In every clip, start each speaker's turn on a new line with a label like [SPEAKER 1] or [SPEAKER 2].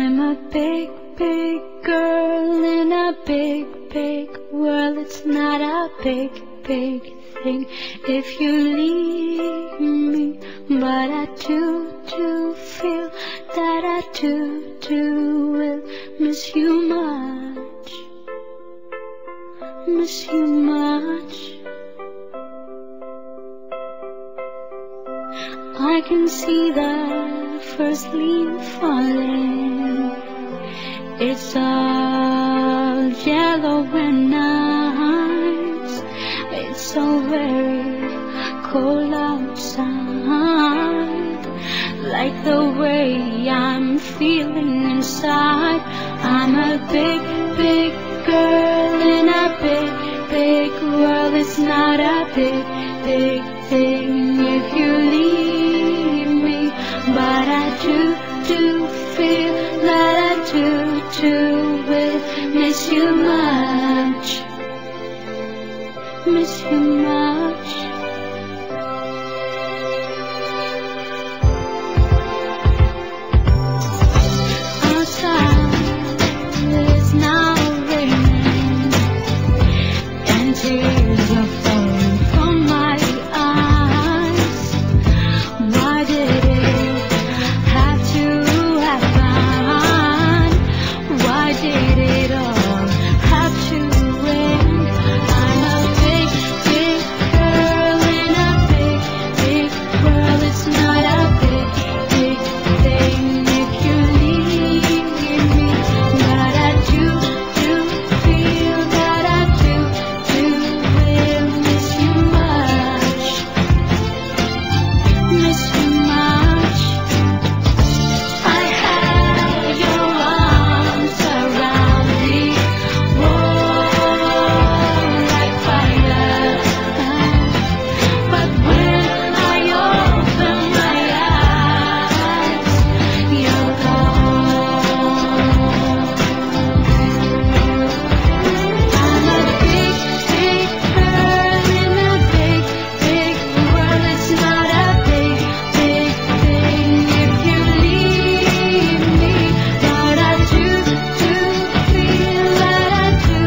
[SPEAKER 1] I'm a big, big girl in a big, big world. It's not a big, big thing if you leave me, but I do feel that I do will miss you much, miss you much. I can see the first leaf falling. It's all yellow and nice. It's so very cold outside, like the way I'm feeling inside. I'm a big, big girl in a big, big world. It's not a big, big thing if you leave me, but I do feel that I do will miss you much, miss you much. Outside it's now raining and tears are falling from my eyes. Why did it have to happen? Why did it all have to end? I'm a big, big girl in a big, big world. It's not a big, big thing if you leave me, but I do feel that I do will miss you much, miss you much. I had your arms around me, like fire, but when I open my eyes, you're gone. I'm a big, big girl in a big, big world. It's not a big, big thing if you leave me, but I do feel that I do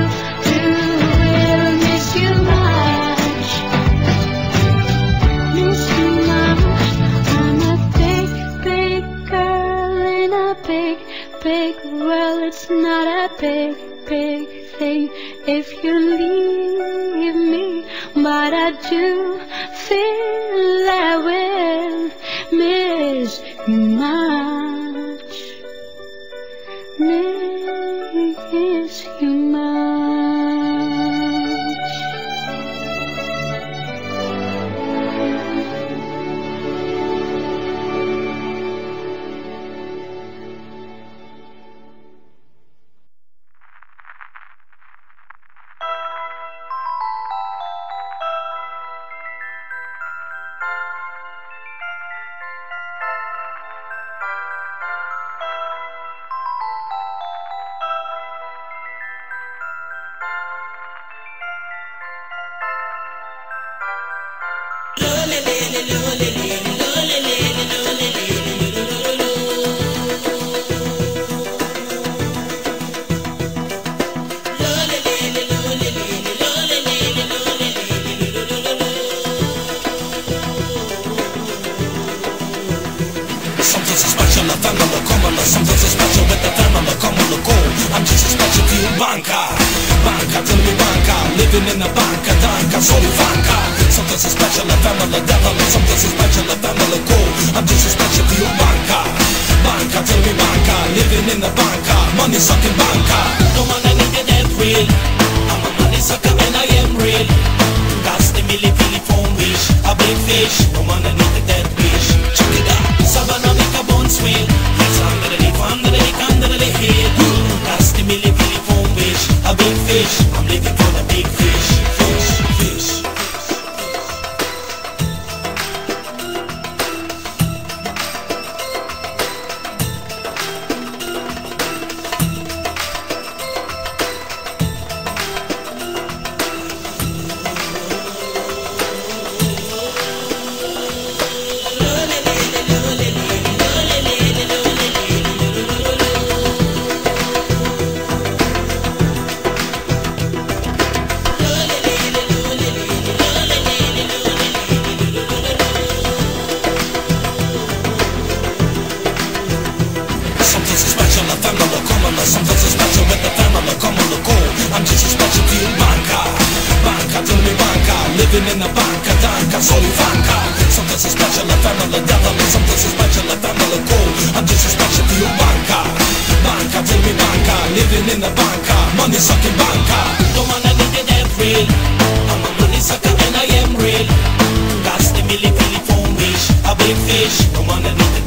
[SPEAKER 1] will miss you much, miss you much. I'm a big, big girl in a big, big world. It's not a big, big thing if you leave me, but I do feel I will miss you much, miss you much.
[SPEAKER 2] Something so special, a family common, something so special with the family common go. I'm just a special for you, banka, banka, tell me banka, living in a banka, danka, soli banka. Something so special, a family devil, something so special, a family go. I'm just a special for you, banka, banka, tell me banka, living in a banka, money sucking banka. No man I need that real, I'm a money sucker and I am real. That's the milli phone wish, a big fish, no man I need that wish. Check it out. Savannah make a bone swing. It's under the leaf, under the neck, under the head. That's the milli phone wish. A big fish. I'm living for the big fish. Fish, fish. the devil and something so special, a family cool. I'm just as special to you, banca. Banca, tell me banca, living in the banca, money sucking banca. Don't want to live in that real. I'm a money sucker and I am real. That's the milli phone wish, a big fish. Don't want to live